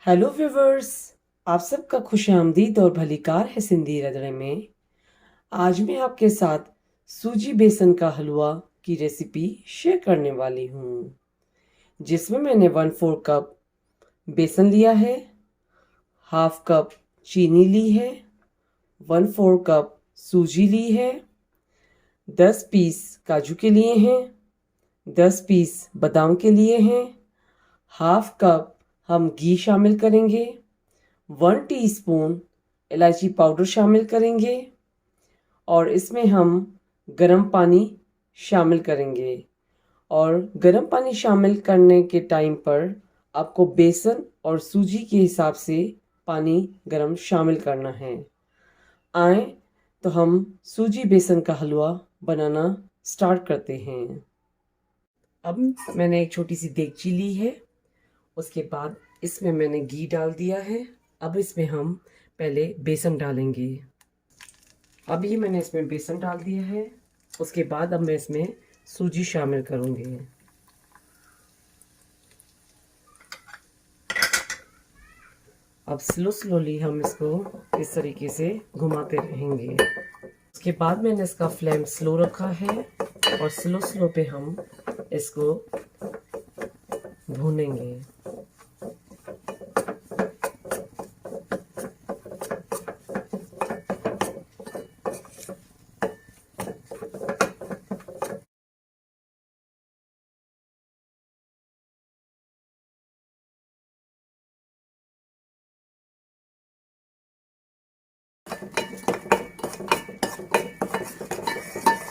Hello viewers, आप सबका खुशामदीद और भलीकार है सिंधी रंधणे में। आज मैं आपके साथ सूजी बेसन का हलवा की रेसिपी शेयर करने वाली हूँ, जिसमें मैंने 1/4 कप बेसन लिया है, हाफ कप चीनी ली है, 1/4 कप सूजी ली है, 10 पीस काजू के लिए हैं, 10 पीस बादाम के लिए हैं, हाफ कप हम घी शामिल करेंगे, 1 टीस्पून इलायची पाउडर शामिल करेंगे और इसमें हम गरम पानी शामिल करेंगे। और गरम पानी शामिल करने के टाइम पर आपको बेसन और सूजी के हिसाब से पानी गरम शामिल करना है। आए तो हम सूजी बेसन का हलवा बनाना स्टार्ट करते हैं। अब मैंने एक छोटी सी देगची ली है, उसके बाद इसमें मैंने घी डाल दिया है। अब इसमें हम पहले बेसन डालेंगे। अब ये मैंने इसमें बेसन डाल दिया है, उसके बाद अब मैं इसमें सूजी शामिल करूँगी। अब स्लोली हम इसको इस तरीके से घुमाते रहेंगे। उसके बाद मैंने इसका फ्लेम स्लो रखा है और स्लो पे हम इसको भूनेंगे।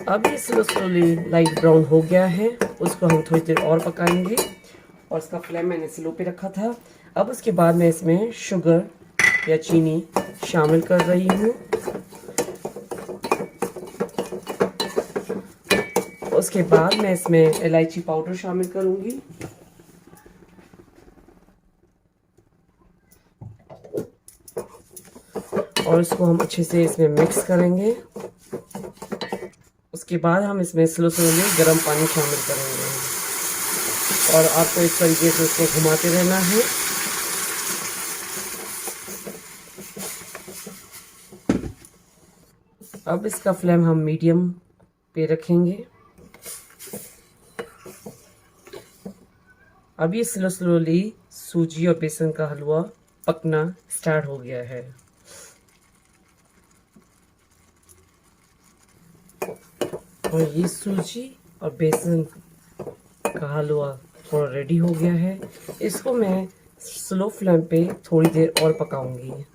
अब ये स्लोली लाइट ब्राउन हो गया है, उसको हम थोड़ी देर और पकाएंगे और इसका फ्लेम मैंने स्लो पे रखा था। अब उसके बाद मैं इसमें शुगर या चीनी शामिल कर रही हूँ। उसके बाद मैं इसमें इलायची पाउडर शामिल करूँगी। और इसको हम अच्छे से इसमें मिक्स करेंगे। उसके बाद हम इसमें स्लोली गर्म पानी शामिल करेंगे और आपको इस तरीके से इसको घुमाते रहना है। अब इसका फ्लेम हम मीडियम पे रखेंगे। अब ये स्लोली सूजी और बेसन का हलवा पकना स्टार्ट हो गया है। और ये सूजी और बेसन का हलवा थोड़ा रेडी हो गया है। इसको मैं स्लो फ्लेम पे थोड़ी देर और पकाऊंगी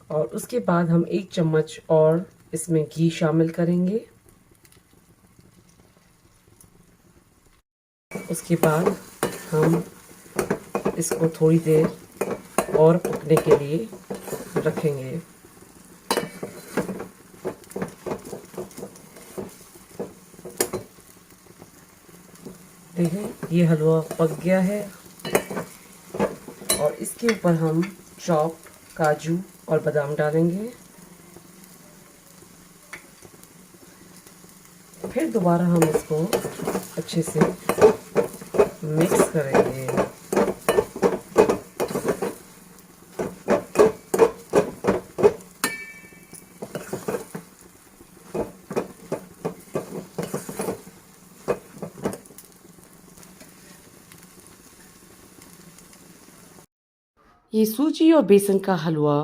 और उसके बाद हम 1 चम्मच और इसमें घी शामिल करेंगे। उसके बाद हम इसको थोड़ी देर और पकने के लिए रखेंगे। देखें, ये हलवा पक गया है और इसके ऊपर हम चॉप काजू और बादाम डालेंगे। फिर दोबारा हम इसको अच्छे से मिक्स करेंगे। ये सूजी और बेसन का हलवा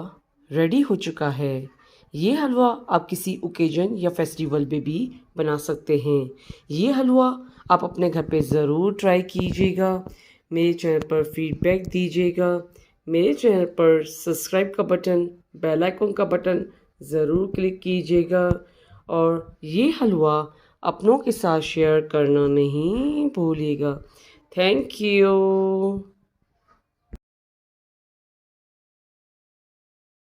रेडी हो चुका है। ये हलवा आप किसी ओकेजन या फेस्टिवल पे भी बना सकते हैं। ये हलवा आप अपने घर पे ज़रूर ट्राई कीजिएगा। मेरे चैनल पर फीडबैक दीजिएगा। मेरे चैनल पर सब्सक्राइब का बटन, बेल आइकन का बटन ज़रूर क्लिक कीजिएगा और ये हलवा अपनों के साथ शेयर करना नहीं भूलिएगा। Thank you.